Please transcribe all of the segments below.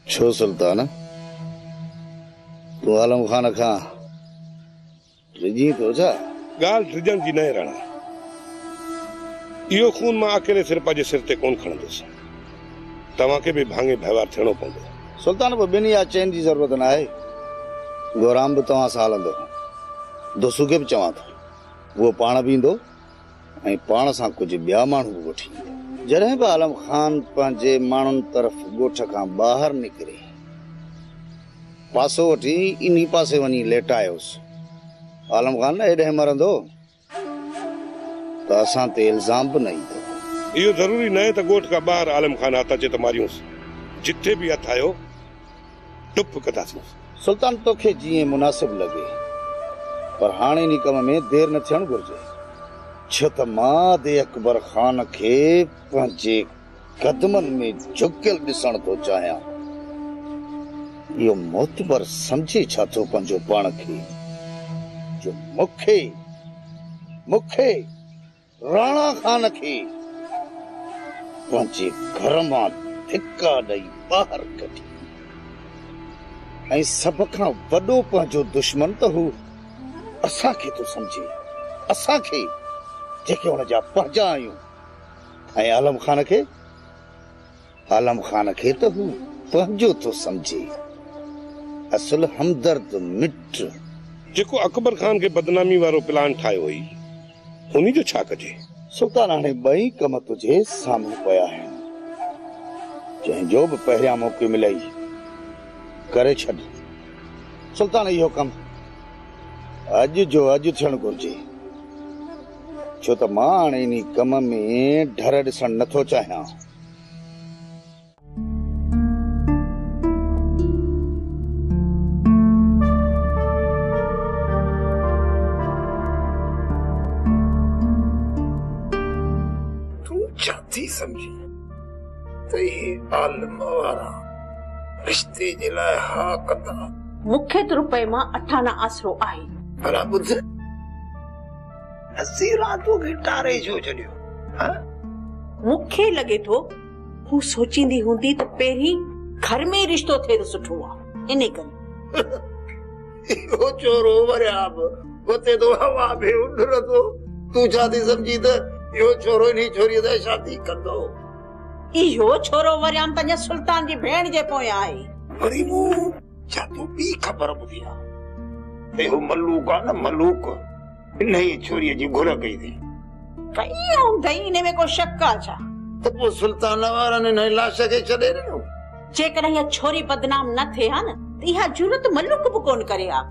छो सुल्तान तू आलम खान खां रिजी तो जा गाल रिजन जी न राणा इहो खून मां अकेले सिर्फ जे सिर ते कोन खणंदुसि तव्हां खे बि भाङे व्यवहार थियणो पवंदो सुल्तान पर बिन या चैन जी जरूरत न आहे गोराम भी तव्हां सां हलंदो दोसू खे बि चवां थो वो पाण भी ईंदो ऐं पाण सां कुझु ॿिया माण्हू बि वठी ईंदो जॾहिं बि आलम खान पंहिंजे माण्हुनि तरफ़ ॻोठ खां ॿाहिरि निकिरे पासो वठी इन्ही पासे वञी लेटायोसि आलम खान न हेॾे मरंदो त असां ते इल्ज़ाम बि न ईंदो इहो ज़रूरी न आहे त ॻोठ खां ॿाहिरि आलम खान हथ अचे त मारियूंसि जिथे बि हथ आयो टुप कंदासीं सुल्तान तोखे जीअं मुनासिब लॻे पर हाणे इन कम में देर न थियणु घुर्जे छो त मां दे अकबर खान खे पंहिंजे कदमनि में झुकियल ॾिसण थो चाहियां इहो मोतबर समझे छा थो पंहिंजो पाण खे जो मूंखे राणा खान खे पंहिंजे घर मां धिका ॾेई ॿाहिरि कढी ऐं सभ खां वॾो पंहिंजो दुश्मन त हू असांखे थो समझे असांखे जेके हुन जा पंहिंजा आहियूं ऐं आलम खान खे त हू पंहिंजो थो समझे असुल हमदर्द मिट जेको अकबर खान खे बदनामी वारो प्लान ठाहियो हुई उन्ही जो छा कजे सुल्तान हाणे ॿई कम तुंहिंजे साम्हूं पिया आहिनि जंहिंजो बि पहिरियां मौक़ो मिलई करे छॾ सुल्तान इहो कमु अॼु जो अॼु थियणु घुर्जे छो त मां हाणे इन कम में ढर ॾिसण नथो चाहियां समझी त ये आलम वारा रिश्ते जे लाइ हा कंदा मूंखे त रुपए मां अठाना आसरो आहे भला ॿुध असी रातों खे टारे छो छॾियो मूंखे लॻे थो हू सोचींदी हूंदी त पहिरीं घर में रिश्तो थिए त सुठो आहे इन करे इहो चोरो वरिया बि वते तो हवा में उॾ थो तूं छा थी समझी त इहो छोरो इन छोरीअ सां शादी कंदो इहो छोरो वरियाम पंहिंजे सुल्तान जी भेण जे पोयां आहे वरी मूं छा तूं ॿी ख़बर ॿुधी आहे इहो मलूक आहे न मलूक इन ई छोरीअ जी घुर कई अथई कई हूंदई इन में को शक आहे छा त पोइ सुल्तान वारनि हिन लाश खे छॾे ॾिनो जेकॾहिं इहा छोरी बदनाम न थिए हा न त इहा जुरत मलूक बि कोन करे हा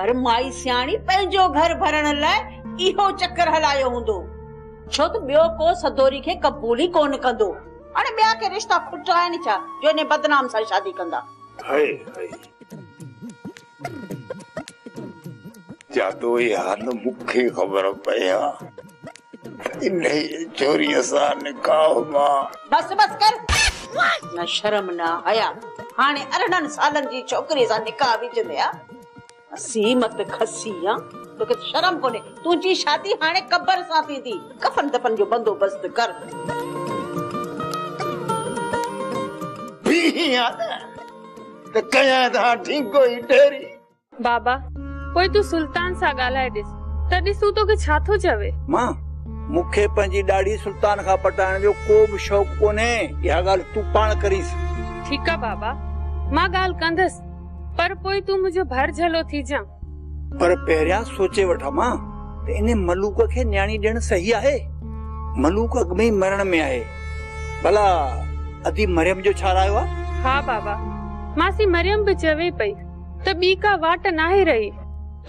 पर माई सियाणी पंहिंजो घर भरण लाइ इहो चक्कर हलायो हूंदो छो त ॿियो को सदोरी खे क़बूल ई कोन कंदो हाणे ॿिया के रिश्ता खुट आहिनि छा जो इन बदनाम सां शादी कंदा जादो यार मूंखे ख़बर पई आहे इन छोरीअ सां निकाह मां बस कर न शर्म न हया हाणे 18 सालनि जी छोकिरी सां निकाह विझंदे आ सीमत खसी आ तोखे शर्म कोने तुंहिंजी शादी हाणे कब्र सां थींदी कफन दफन जो बंदोबस्त कर त कया था ठीक कोई ढेरी बाबा कोई तू सुल्तान सा गालाए दिस तडी सू तो के छा थो चवे मां मुखे पंजी डाडी सुल्तान का पटाण जो को भी शौक कोने या गाल तू पाण करीस ठीक है बाबा मां गाल कंदस पर कोई तू मुझे भर झलो थी जा पर पहिरिया सोचे वठा मां ते इने मलूक के न्याणी ॾियण सही आहे मलूक अॻ में मरण में आहे भला अदी मरियम जो छा रायो आहे हाँ बाबा मासी मरियम भी चवे पई त बी का वाट नाहे रही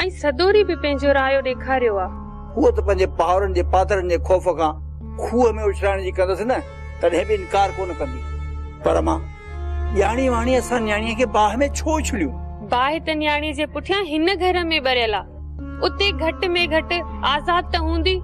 ऐं सदोरी भी पंहिंजो रायो ॾेखारियो आ वो तो पंजे पावरन जे पातरन जे खौफ का खूह में उछलाण जी कंदस न तॾहिं भी इनकार कोन कंदी पर मां न्याणी वाणी असां न्याणीअ खे बाह में छो छलियूं बाह त न्याणी जे पुठियां हिन घर में बरियल आ उते घट में घट आजाद त हूंदी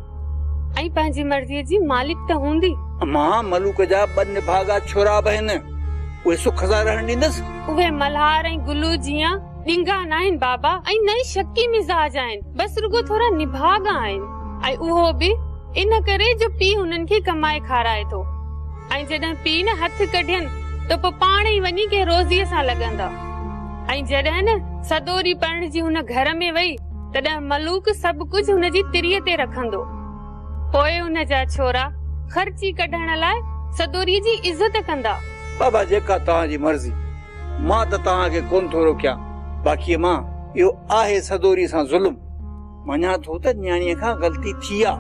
ऐं पंहिंजी मर्ज़ीअ जी मालिक त हूंदी मां मलूक जा ॿ निभागा छोरा बहन उहे सुख सां रहण ॾींदस उहे मल्हार ऐं गुलू जिया ॾिंगा न आहिनि बाबा ऐं नई शक्की मिजाज आहिनि बस रुगो थोरा निभागा आहिनि ऐं उहो बि इन करे जो पीउ हुननि खे कमाए खाराए थो ऐं जॾहिं पीउ न हथ कढियनि त पोइ पाण ई वञी के रोज़ीअ सां लॻंदा। ऐं जॾहिं न सदोरी पढ़ण जी हुन घर में वई तॾहिं मलूक सभु कुझु हुनजी तिरीअ ते रखंदो। पोइ हुन जा छोरा ख़र्ची कढण लाइ सदोरी जी इज़त कंदा। बाबा जेका तव्हांजी मर्ज़ी, मां त तव्हांखे कोन थो रोकियां, बाक़ी मां इहो आहे सदोरी सां ज़ुल्म। मञा थो त न्याणीअ खां ग़लती थी आहे,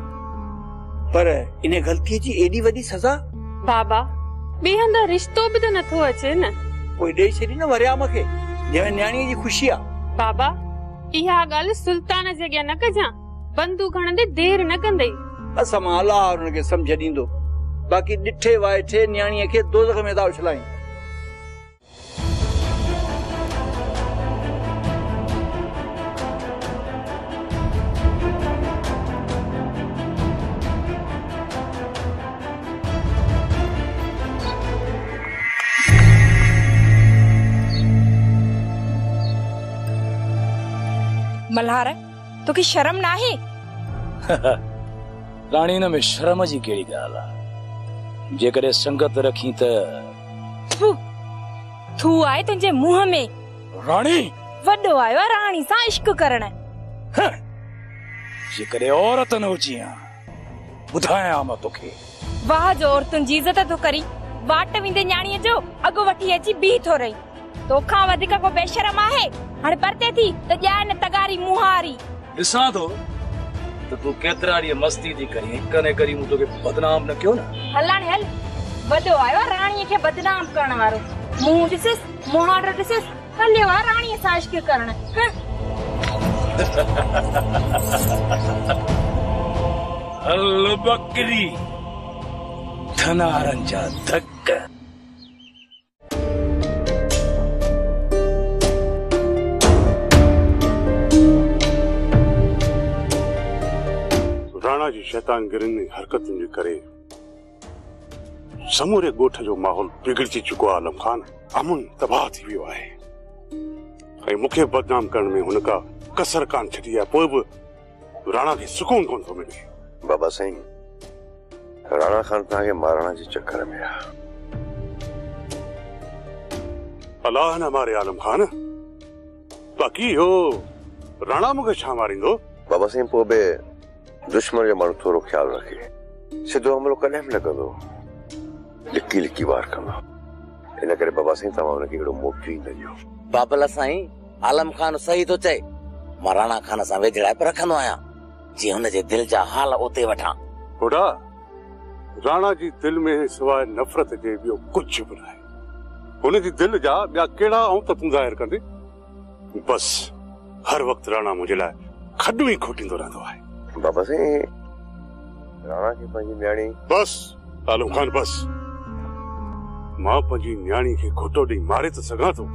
पर इन ग़लतीअ जी एॾी वॾी सज़ा। बाबा ॿिए हंधि रिश्तो बि त नथो अचे न। पोइ ॾेई छॾी न वरियाम खे, जंहिंमें न्याणीअ जी ख़ुशी आहे। बाबा इहा ॻाल्हि सुल्तान जे अॻियां न कजां, बंदूक खणंदे देर न कंदई। असां मां अलाह हुनखे सम्झ ॾींदो, बाक़ी ॾिठे वाइठे न्याणीअ खे दोज़ख में था उछलायूं। मल्हार तोखे शर्म ना है? राणी न में शर्म जी कहिड़ी ॻाल्हि आहे? जेकॾहिं संगत रखी त थू आहे तुंहिंजे मुंह में। राणी वॾो आयो आहे राणी सां इश्क करण। जेकॾहिं औरत न हुजी हा ॿुधायां मां तोखे। वाह जो औरतुनि जी इज़त तो करी, वाट विंदे न्याणीअ जो अॻु वठी अची बीह थो रही। तोखां वधीक को बेशरम आहे? हाणे परते थी त ॼाए न तगारी मुहारी। ॾिसां थो त तूं केतिरा ॾींहं मस्ती थी करी, हिक ने करी मूं तोखे बदनाम न कयो न। हलाण हल, वॾो आयो आहे राणीअ खे बदनाम करण वारो। मुंहुं ॾिसिस, मुहार ॾिसिस, हलियो आहे राणीअ सां इश्क करण। हल बकरी धनारनि जा धक। राणा जी शैतानगिरियुनि हरकतुनि जे करे समूरे ॻोठ जो माहौल बिगड़जी चुको आहे। आलम खान अमुन तबाह थी वियो आहे ऐं मूंखे बदनाम करण में हुन का कसर कान छॾी आहे। पोइ बि राणा खे सुकून कोन थो मिले। बाबा साईं, राणा खान तव्हांखे मारण जे चक्कर में आहे। अलाह न मारे आलम खान, बाक़ी हो राणा मूंखे छा मारींदो? बाबा साईं पोइ बि दुश्मन जो माण्हू थोरो ख्याल रखे, सिधो हमलो कॾहिं बि न कंदो, लिकी लिकी वार कंदो। इन करे बाबा साईं तव्हां हुनखे अहिड़ो मोटी न ॾियो। बाबला साईं, आलम खान सही तो चए। मां राणा खान सां वेझड़ाइप रखंदो आहियां, जीअं हुनजे दिल जा हाल उते वठां। बुढ़ा, राणा जी दिल में सवाइ नफ़रत जे ॿियो कुझु बि न आहे। हुनजी दिल जा ॿिया कहिड़ा ऐं त तूं ज़ाहिर कंदे? बस हर वक़्तु राणा मुंहिंजे लाइ खॾू ई खोटींदो रहंदो आहे। बाबा साईं, राणा खे पंहिंजी न्याणी। बस आलम खान, बस। मां पंहिंजी न्याणी खे घोटो ॾेई मारे त सघां थो,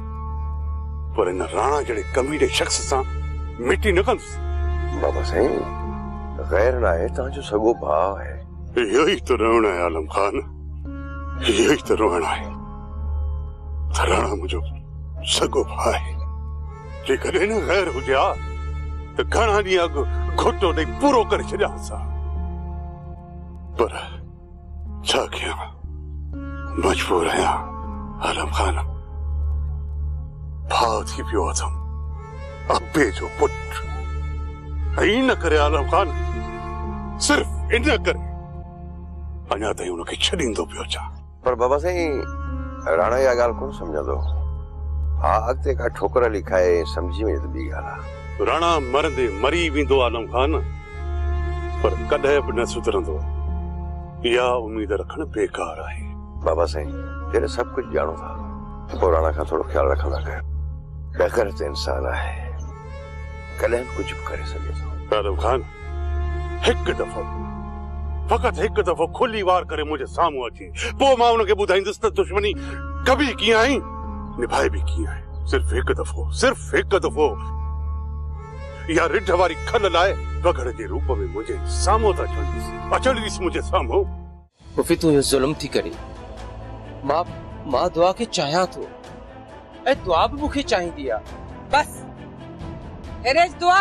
पर इन राणा जहिड़े कमीने शख़्स सां मिटी न कंदुसि। बाबा साईं, गैर न आहे, तव्हांजो सॻो भाउ आहे। इहो ई त रहणु आहे आलम खान, इहो ई त रहणु आहे। राणा मुंहिंजो सॻो भाउ आहे। जेकॾहिं न गैर हुजे हा त घणा ॾींहं अॻु घोटो ॾेई पूरो करे छॾियांसि हा, पर छा कयां, मजबूर आहियां आलम खान। भाउ थी पियो अथमि, अबे जो पुटु। ऐं न करे आलम खान, सिर्फ़ इन करे अञा ताईं हुनखे छॾींदो पियो अचां। पर बाबा साईं, राणा इहा ॻाल्हि कोन सम्झंदो। हा, अॻिते का ठोकर लिखाए सम्झी वञे त ॿी ॻाल्हि आहे। राणा मरंदे मरी वेंदो आलम खान, पर कॾहिं बि न सुधरंदो। इहा उम्मीद रखणु बेकार आहे। बाबा साईं, जॾहिं सभु कुझु ॼाणो था त पोइ राणा खां थोरो ख्यालु रखंदा कयो। बेकर त इंसान आहे, कॾहिं बि कुझु बि करे सघे थो। आलम खान, हिकु दफ़ो, फ़क़ति हिकु दफ़ो खुली वार करे मुंहिंजे साम्हूं अची, पोइ मां हुनखे ॿुधाईंदुसि त दुश्मनी कभी कीअं आई, निभाए बि कीअं आहे। सिर्फ़ हिकु दफ़ो, सिर्फ़ हिकु दफ़ो इहा रिढ वारी खल लाइ वगड़ जे रूप में मुंहिंजे साम्हूं था अचण ॾिस मुंहिंजे साम्हूं। पुफी, तूं इहो ज़ुल्म थी करे। मां दुआ खे चाहियां थो ऐं दुआ बि मूंखे चाहींदी आहे। बस एरेज दुआ।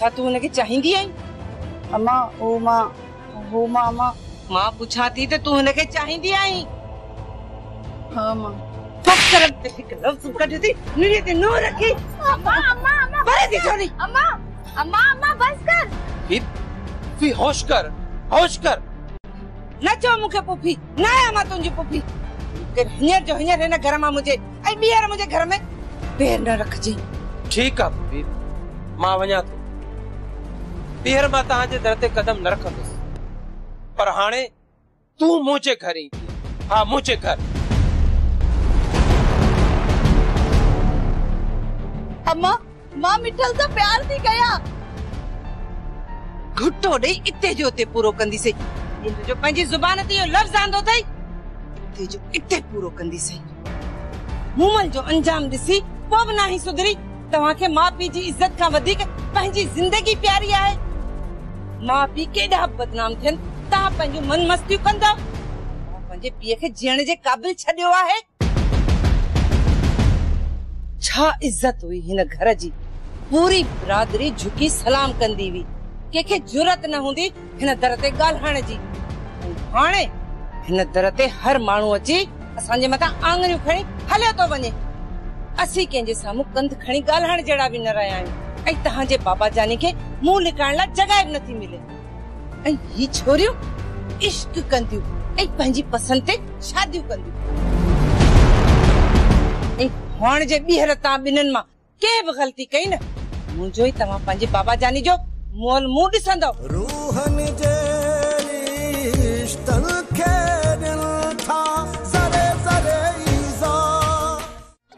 छा तू उनके चाहींदी आई? अम्मा ओ मां अम्मा मां पूछा थी तो तू उनके चाहींदी आई? हाँ मां। पत्थर पे हिक लफ्ज़ कढ दी निरे ते नो रखी। अम्मा अम्मा अम्मा बरे दी छोरी। अम्मा अम्मा अम्मा बस कर। फी होश कर, होश कर। न चो मुखे पुफी, न आया मां तुंजी पुफी। के हींअर जो हींअर हिन घर मां मुझे ऐं ॿीहर मुझे घर में पैर न रखजी। ठीक आ पुफी, मां वञा थो। ॿीहर मां तव्हांजे दर ते कदम न रखंदुसि, पर हाणे तू मुंहिंजे घर ई। हाँ मुंहिंजे घर। अम्मा मां मिठल सां प्यार थी कया। घुटो ॾेई इते जो इते पूरो कंदी सही। इन जो पंहिंजी ज़ुबान ते इहो लफ़्ज़ आंदो अथई, इते जो इते पूरो कंदी सही। मूमल जो अंजाम ॾिसी पोइ बि नाही सुधरी। तव्हांखे माउ पीउ जी इज़त खां वधीक पंहिंजी ज़िंदगी प्यारी आहे। माउ पीउ केॾा बदनाम थियनि, तव्हां पंहिंजूं मन मस्तियूं कंदा। पंहिंजे पीउ खे जीअण जे क़ाबिल छॾियो आहे। छा इज़त हुई हिन घर जी? पूरी बिरादरी झुकी सलाम कंदी हुई। कंहिंखे जुरत न हूंदी हिन दर ते ॻाल्हाइण जी। हाणे हिन दर ते हर माण्हू अची असांजे मथां आङरियूं खणी हलियो थो वञे। असीं कंहिंजे साम्हूं कंध खणी ॻाल्हाइण जहिड़ा बि न रहिया आहियूं। ऐं तव्हांजे बाबा जानी खे मुंहुं लिकाइण लाइ जॻह बि नथी मिले। ऐं ही छोरियूं इश्क कंदियूं ऐं पंहिंजी पसंद ते शादियूं कंदियूं। ऐं हुअण जे ॿीहर तव्हां ॿिन्हिनि मां कंहिं बि ग़लती कई न, मुंहिंजो ई तव्हां पंहिंजे बाबा जानी जो मोल मुंहुं ॾिसंदव। रूहन जे रिश्तन खे दिल था ज़रे ज़रे ईज़ा।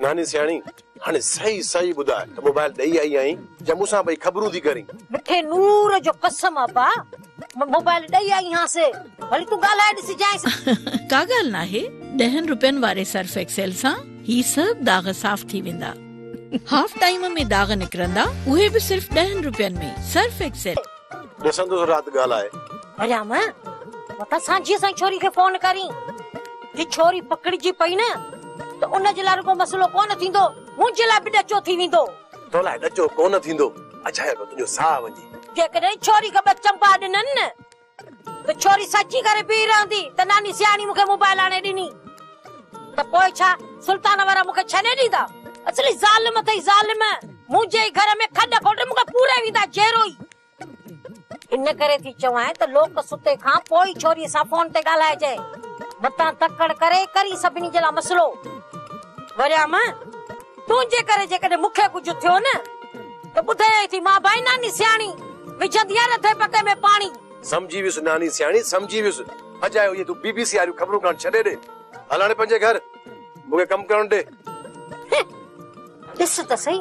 नानी सियाणी हाणे सही सही ॿुधाए त मोबाइल ॾेई आई आहीं या मूंसां भई ख़बरूं थी करीं? मिठे नूर जो कसम अबा मोबाइल ॾेई आई हां से भली तू ॻाल्हाए ॾिसी जाएं। का ॻाल्हि नाहे, 10 रुपयनि वारे सर्फ एक्सेल सां ही सभु दाग साफ़ थी वेंदा। हाफ टाइम में दाग निकरंदा, उहे भी सिर्फ 10 रुपयनि में। Surf Excel. ॾिसंदो रात ॻाल्हाए। अरे मां मता सांझी सां छोरी खे फोन करी कि छोरी पकड़जी पई न तो उन जे लाइ को मसलो कोन थींदो, मुंहिंजे लाइ बि ॾचो थी वेंदो। तो लाइ ॾचो कोन थींदो? अच्छा तुंहिंजो साह वञी। जेकॾहिं छोरी खे ॿ चंपा ॾिननि न त छोरी सची करे बीह रहंदी त नानी सियाणी मूंखे मोबाइल आणे ॾिनी त पोइ छा सुल्तान वारा मूंखे छॾे ॾींदा? असली ज़ालिम अथई ज़ालिम। मुंहिंजे घर में खॾ खोट मूंखे पूरे वेंदा जेरो ई। इन करे थी चवां त लोक सुते खां पोइ छोरी सां फोन ते ॻाल्हाइजे। मतां तकड़ करे करी सभिनी जे लाइ मसलो। वरिया मां तुंहिंजे करे जेकॾहिं मूंखे कुझु थियो न त ॿुधाई थी मां भाई नानी सियाणी विझंदी आहे रथे पके में पाणी। समझी वियुसि नानी सियाणी, समझी वियुसि। अजायो ये तू बीबीसी वारियूं ख़बरूं करण छॾे ॾे। हलाणे पंहिंजे घर मूंखे कमु करण ॾे। ॾिस त सही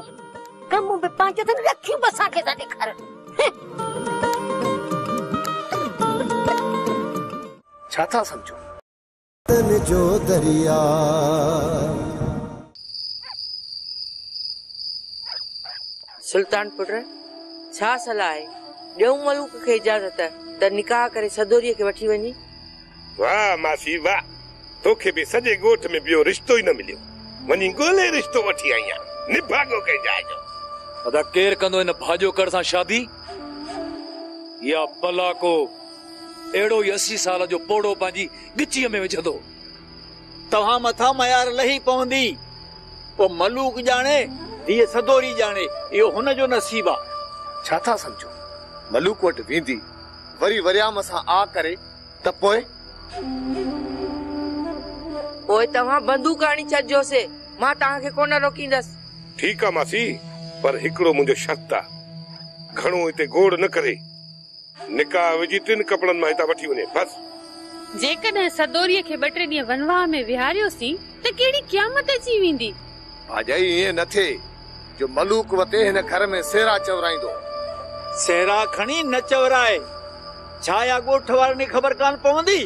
कमु बि पंहिंजो त रखियूं बि असांखे था ॾेखारनि। छा था सम्झो? जो दरिया सुल्तान पुत्र छा सलाह आहे? ॾियूं मलूक खे इजाज़त त निकाह करे सदोरीअ खे वठी वञी। वाह मासी वाह, तोखे बि सॼे ॻोठ में ॿियो रिश्तो ई न मिलियो, वञी ॻोल्हे रिश्तो वठी आई आहियां। निभागो कई जाइजो। अदा केर कंदो इन भाॼो कर सां शादी? या भला को अहिड़ो ई 80 साल जो पोड़ो पंहिंजी गिचीअ में विझंदो? तव्हां मथां मयार लही पवंदी। पोइ मलूक ॼाणे धीअ सदोरी ॼाणे, इहो हुनजो नसीब आहे। छा था सम्झो? मलूक वटि वेंदी वरी वरियाम सां आ करे त पोइ तव्हां बंदूक आणी छॾिजोसि, मां तव्हांखे कोन रोकींदसि। ठीक आहे मासी, पर हिकिड़ो मुंहिंजो शर्त आहे, घणो हिते गोड़ न करे, निकाह विझी 3 कपड़नि मां हितां वठी वञे बस। जेकॾहिं सदोरीअ खे 2-3 ॾींहं वनवाह में विहारियोसीं त कहिड़ी क़यामत अची वेंदी। भाॼाई ईअं न थिए जो मलूक वते हिन घर में सेरा चवराईंदो। सेरा खणी न चवराए, छाया ॻोठ वारनि खे ख़बर कान पवंदी?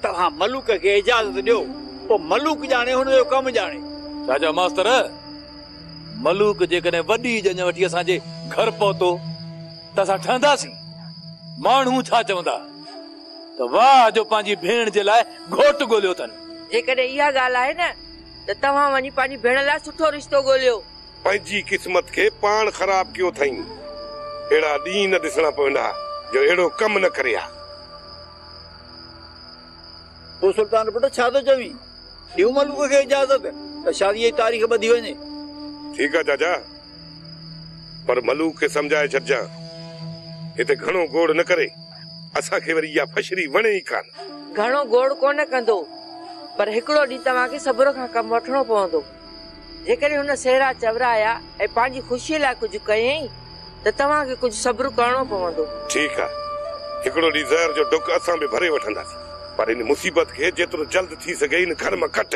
तव्हां मलूक खे इजाज़त ॾियो, पोइ मलूक ॼाणे हुनजो कमु ॼाणे। राजा मास्तर, मलूक जेकॾहिं वॾी जंज वठी असांजे घर पहुतो त असां ठहंदासीं। माण्हू छा चवंदा त वाह जो पंहिंजी भेण जे लाइ घोट ॻोल्हियो अथनि। जेकॾहिं इहा ॻाल्हि आहे न त तव्हां वञी पंहिंजी भेण लाइ सुठो रिश्तो ॻोल्हियो। पंहिंजी क़िस्मत खे पाण ख़राब कयो अथई। एड़ा दी न दिसना पवंदा जो एड़ो कम न करे आ। ओ सुल्तान पुट छा तो चवी ॾियो मलूक खे इजाज़त त शादी जी तारीख़ ॿधी वञे। ठीक है चाचा, पर मलूक के समझाए छॾजां हिते घणो गोड़ न करे, असा के वरी या फशरी वणे ही कान। घणो गोड़ कोन कंदो, पर हिकड़ो ॾींहुं तव्हांखे सब्र खां कमु वठणो पवंदो। जेकॾहिं हुन सेरा चवराया ऐं पंहिंजी ख़ुशीअ लाइ कुझु कयईं त तव्हांखे कुझु सब्र करणो पवंदो। ठीक है, हिकड़ो ॾींहुं ज़हर जो डुक असां बि भरे वठंदासीं, पर इन मुसीबत के जेतिरो जल्द थी सके इन घर में कट।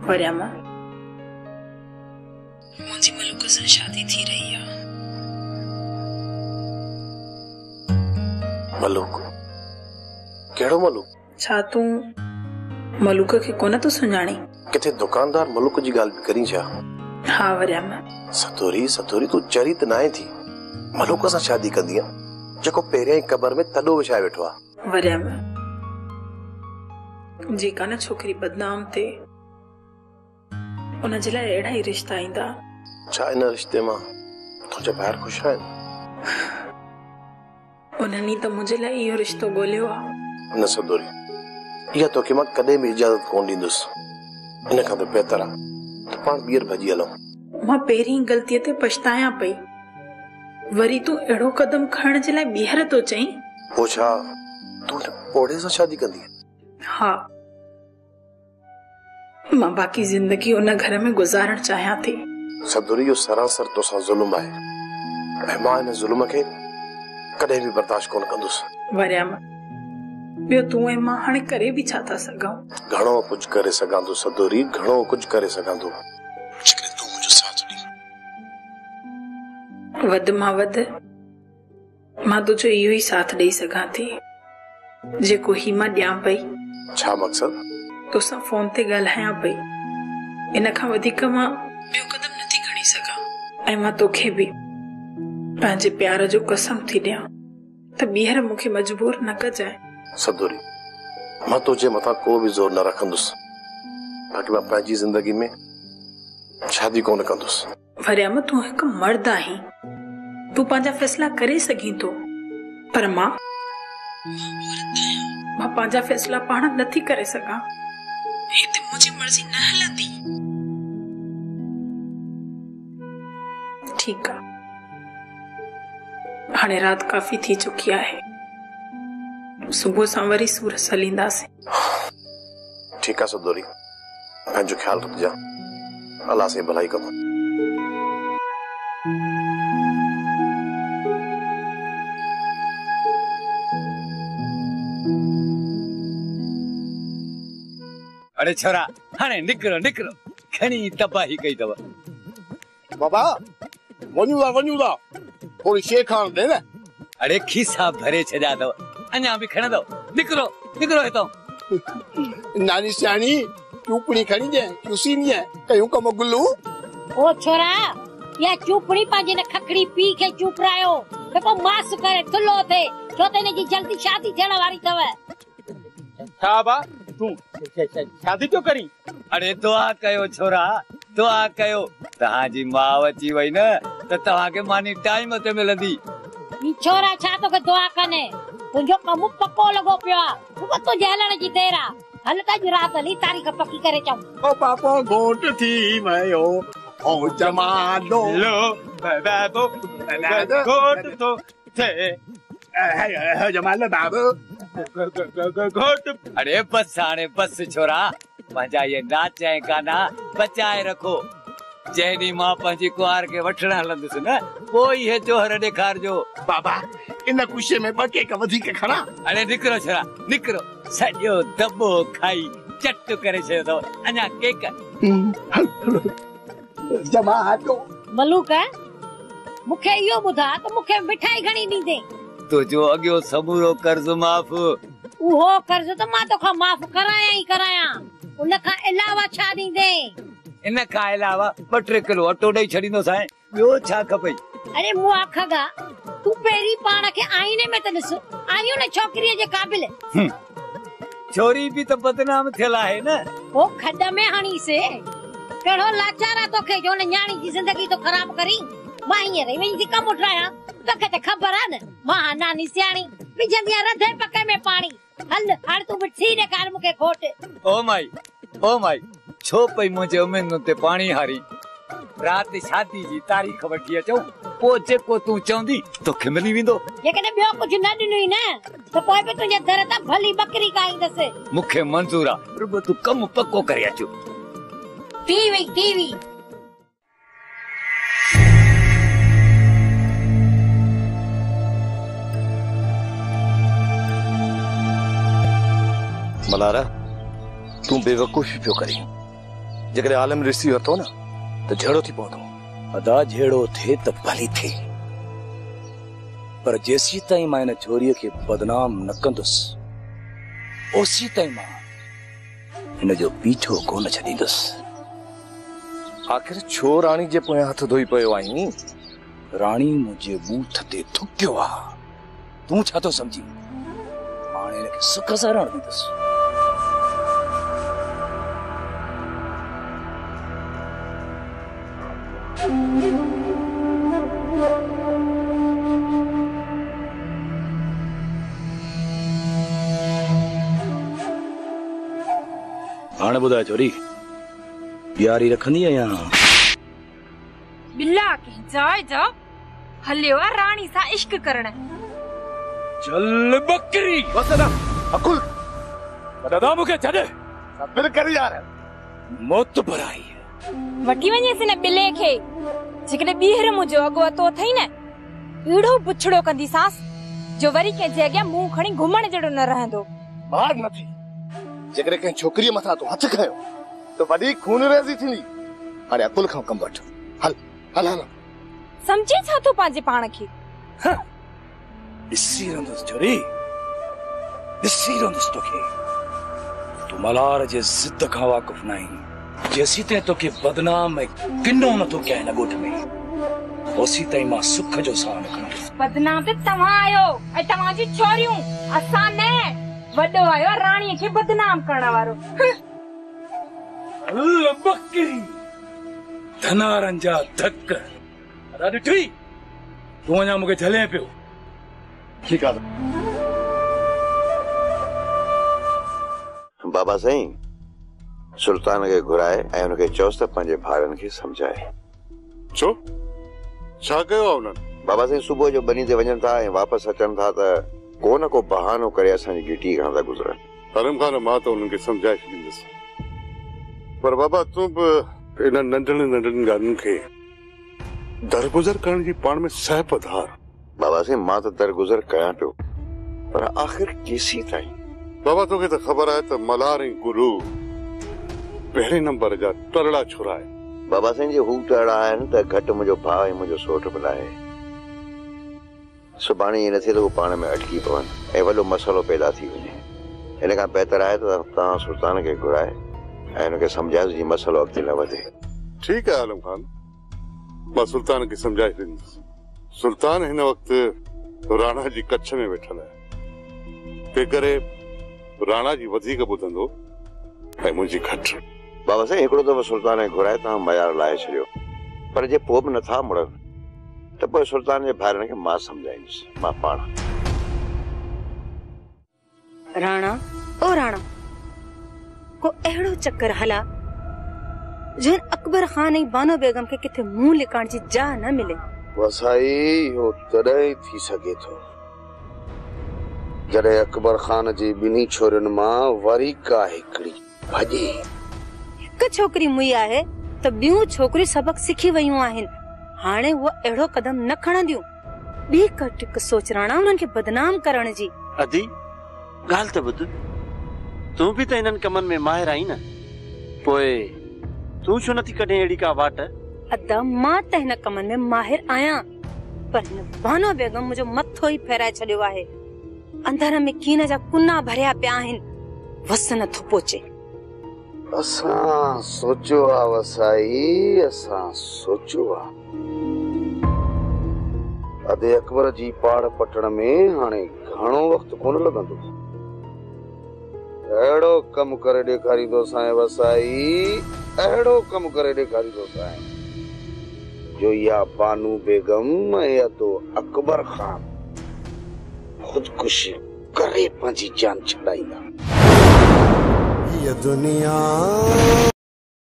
वरियामा मुंहिंजी मलूक सां शादी थी रही आहे। मलूक? कहिड़ो मलूक? छा तूं मलूक खे कोन तो सुञाणी? किथे दुकानदार मलूक जी ॻाल्हि करी छा? हा वरियामा। सतोरी सतोरी तूं चरी त नाहे थी, मलूक सां शादी कंदी जेको पहिरियां ई कबर में तॾो विछाए वेठो आहे। वरियामा जेका न छोकिरी बदनाम थे उन जे लाइ अहिड़ा ई रिश्ता ईंदा। छा इन रिश्ते मां तुंहिंजा ॿाहिरि ख़ुशि आहिनि? उन्हनि त मुंहिंजे लाइ इहो रिश्तो ॻोल्हियो आहे। न सदोरी, इहा तोखे मां कॾहिं बि इजाज़त कोन ॾींदुसि। इन खां त बहितर आहे त पाण ॿीहर भॼी हलूं। मां पहिरीं ग़लतीअ ते पछतायां पई, वरी तूं अहिड़ो कदम खणण जे लाइ ॿीहर तो चईं। पोइ छा तूं पोड़े सां शादी कंदी? हा, मां बाक़ी जिंदगी उन घर में गुजारण चाहियां थी। सदोरी इहो सरासर तोसां ज़ुल्म आहे ऐं मां इन ज़ुल्म खे कॾहिं बि बर्दाश्त कोन कंदुसि। वरियामा ॿियो तूं ऐं मां हाणे करे बि छा था सघूं? घणो कुझु करे सघां थो सदोरी, घणो कुझु करे सघां थो, जेकॾहिं तूं मुंहिंजो साथ ॾी। वध मां वध मां तुंहिंजो इहो ई साथ ॾेई सघां थी जेको ही मां ॾियां पई। छा मक़सद? तोसां फोन ते ॻाल्हायां पई, इन खां वधीक मां ॿियो कदम नथी खणी सघां। ऐं मां तोखे बि पंहिंजे प्यार जो कसम थी ॾियां त ॿीहर मूंखे मजबूर न कजाए। सदोरी, मां तुंहिंजे मथां को बि ज़ोर न रखंदुसि, बाक़ी मां पंहिंजी ज़िंदगी में शादी कोन कंदुसि। वरियामा तूं हिकु मर्द आहीं, तूं पंहिंजा फैसला करे सघीं थो, पर मां पंहिंजा फैसला पाण नथी करे सघां। हिते मुंहिंजी मर्ज़ी न हलंदी। ठीकु आहे, हाणे राति काफ़ी थी चुकी आहे, सुबुह सां वरी सूरत हलींदासीं। ठीकु आहे सदोरी, पंहिंजो ख्यालु रखजां, अलाह साईं भलाई कंदो। अरे छोरा हाणे निकिरो निकिरो, खणी तबाही कई अथव। बाबा वञू था थोड़ी शे खान दे न। अरे खीसा भरे छॾिया अथव, अञा बि खणंदव। निकिरो निकिरो हितां। नानी सियाणी चूपड़ी खणी दे, चूसीनी है कयूं कम गुल्लू। ओ छोरा या चूपड़ी पाजे न खखड़ी पी के चूपरायो त को मास करे थुलो थे, छो त जी जल्दी शादी थियण वारी तव। छा बा तू शादी तो करी? अरे दुआ कयो छोरा, दुआ कयो। तव्हांजी माउ अची वई न त तव्हांखे मानी टाइम ते मिलंदी। ई छोरा छा तोखे दुआ कने, तुंहिंजो कमु पको लॻो पियो आहे, रुगो तुंहिंजे हलण जी देर आहे। हल त अॼु राति हली तारीख़ पकी करे चऊं। ओ पापो घोट थी वियो ओ जमालो लो बाबो घोट तो थे जमालो बाबू घोट। अरे बस हाणे बस छोरा, पंहिंजा ये नाच ऐं गाना बचाए रखो। जंहिं ॾींहुं मां पंहिंजी कुंवार खे वठण हलंदुसि न, पोइ इहे जोहर ॾेखारजो। बाबा इन खुशीअ में ॿ केक वधीक खणा। अरे निकिरो छोरा निकिरो, सॼो दॿो खाई चट करे छॾियो अथव। अञा केक जमा हटो। मलूक मूंखे इहो ॿुधा त मूंखे मिठाई घणी ॾींदे? तुंहिंजो अॻियो समूरो कर्ज़ माफ़। उहो कर्ज़ त मां तोखां माफ़ करायां ई करायां, उन खां अलावा छा ॾींदे? इन खां अलावा 2-3 किलो अटो ॾेई छॾींदोसांइ, ॿियो छा खपई? अरे मूं आखागा तूं पहिरीं पाण खे आईने में त ॾिस, आहियो न छोकिरीअ जे क़ाबिल। छोरी बि त बदनाम थियल आहे न। ओ खड्ड में हणी से कहिड़ो लाचार आहे तोखे जो न न्याणी जी ज़िंदगी तो ख़राब करी। मां हींअर ई वञी थी कमु उठायां, तोखे त ख़बर आहे न मां नानी सियाणी विझंदी आहे रधे पके में पाणी। हल हाणे तूं बि थी ॾेखार मूंखे घोट। ओ माई छो पई मुंहिंजे उमेदुनि ते पाणी हारी। राति शादी जी तारीख़ वठी अचो, पोइ जेको तूं चवंदी तोखे मिली वेंदो। जेकॾहिं ॿियो कुझु न ॾिनई न त पोइ बि तुंहिंजे दर तां भली बकरी खाईंदसि। मूंखे मंज़ूर आहे, रुगो तूं कमु पको करे अचो। थी वई मलारा तू बेवकूफ़ी पियो करी। जेकॾहिं आलम ॾिसी वरितो न त झेड़ो थी पवंदो। अदा झेड़ो थे त भली थे, पर जेसी ताईं मां इन छोरीअ खे बदनाम न कंदुसि ओसी ताईं मां हिन जो पीछो कोन छॾींदुसि। आखिर छो राणी जे पोयां हथ धोई पियो आहीं? राणी मुंहिंजे बूथ ते थुकियो आहे, तूं छा थो सम्झी? हाणे हिनखे सुख सां रहण ॾींदुसि। हाणे ॿुधाए छोरी, यारी रखंदी आहियां? बिल्ला की जाए जा हलियो आहे राणी सां इश्क करण। चल बकरी वसना अकुल दादा मूंखे छॾे बिल कर यार। मौत भराई वठी वञेसि न बिले खे। जेकॾहिं ॿीहर मुंहिंजो अॻु अतो अथई न अहिड़ो पुछड़ो कंदीसांस जो वरी कंहिंजे अॻियां मुंहुं खणी घुमण जहिड़ो न रहंदो। बार न थी। जेकॾहिं कंहिं छोकिरीअ मथां तो हथ खयो त वॾी खून रेज़ी थींदी। हाणे अकुल खां कमु वठ। हल हल हल समझे छा तूं पंहिंजे पाण खे? ॾिसी रहंदुसि छोरी, ॾिसी रहंदुसि तोखे। तूं मलार जे ज़िद खां वाक़ुफ़ न आहीं। जेसी ताईं तोखे बदनाम ऐं किनो नथो कयां हिन ॻोठ में ओसी ताईं मां सुख जो साह न खणंदुसि। बदनाम त तव्हां आहियो ऐं तव्हांजी छोरियूं, असां न। वॾो आयो राणीअ खे बदनाम करण वारो। हल बकरी धनारनि जा धक अदा ॾिठी। तूं अञा मूंखे झले पियो। ठीक है बाबा साईं, सुल्तान के घुराए ऐं उनखे चयोसि त पंहिंजे भाउरनि खे सम्झाए। छो छा कयो उन्हनि? बाबा साईं सुबुह जो बनी ते वञनि था ऐं वापसि अचनि था त को न को बहानो करे असांजी गिटी खां था गुज़रनि। हरम खान मां त उन्हनि खे सम्झाए छॾींदुसि, पर बाबा तूं बि इन नंढड़नि नंढड़नि ॻाल्हियुनि खे दरगुज़र करण जी पाण में सहप धार। बाबा साईं मां त दरगुज़र कयां पियो, पर आख़िर केसी ताईं? बाबा तोखे त ख़बर आहे त मलार ऐं गुरु पहिरें नंबर जा तरड़ा छोरा आहे। बाबा साईं जे हू तरड़ा आहिनि त घटि मुंहिंजो भाउ ऐं मुंहिंजो सोट मिलाए। सुभाणे ईअं न थिए त हू पाण में अटकी पवनि ऐं वॾो मसइलो पैदा थी वञे। हिन खां बहितर आहे त तव्हां सुल्तान खे घुराए ऐं हुनखे सम्झायोसि जीअं मसइलो अॻिते न वधे। ठीकु आहे आलम खान, मां सुल्तान खे सम्झाए छॾींदुसि। सुल्तान हिन वक़्तु राणा जी कच्छ में वेठल आहे, तंहिं करे राणा जी वधीक ॿुधंदो ऐं मुंहिंजी घटि। बाबा साईं हिकिड़ो दफ़ो सुल्तान खे घुराए तव्हां मयार लाहे छॾियो, पर जे पोइ बि नथा मुड़नि त पोइ सुल्तान जे भाइरनि खे मां सम्झाईंदुसि, मां पाण। राणा ओ राणा, को अहिड़ो चक्कर हला जिन अकबर खान ऐं बानो बेगम खे किथे मुंहुं लिकाइण जी जाइ न मिले। वसाई इहो तॾहिं थी सघे थो जॾहिं अकबर खान जी ॿिन्ही छोरियुनि मां वरी का हिकिड़ी भॼे। हिकु छोकिरी मुई आहे त ॿियूं छोकिरियूं सबक सिखी वयूं आहिनि। हाणे वो अहिड़ो कदम न खणंदियूं। ॿी कटिक सोच राणा उन्हनि खे बदनाम करण जी। अदी ॻाल्हि त ॿुध, तूं बि त हिननि कमनि में माहिर आहीं न, पोइ तूं छो नथी कढे अहिड़ी का वाट? अदा मां त हिन कमनि में माहिर आहियां, पर हिन बानो बेगम मुंहिंजो मथो ई फेराए छॾियो आहे। अंदर में कीन जा कुना भरिया पिया आहिनि, वस नथो पहुचे। असां सोचियो आहे वसाई, असां सोचियो आहे अदे अकबर जी पाड़ पटण में हाणे घणो वक़्तु कोन लॻंदो। अहिड़ो कमु करे ॾेखारींदो साईं वसाई, अहिड़ो कमु करे ॾेखारींदो साईं। जो या बानू बेगम या तो अकबर खान खुदकुशी करे पंहिंजी जान छॾाईंदा। ये दुनिया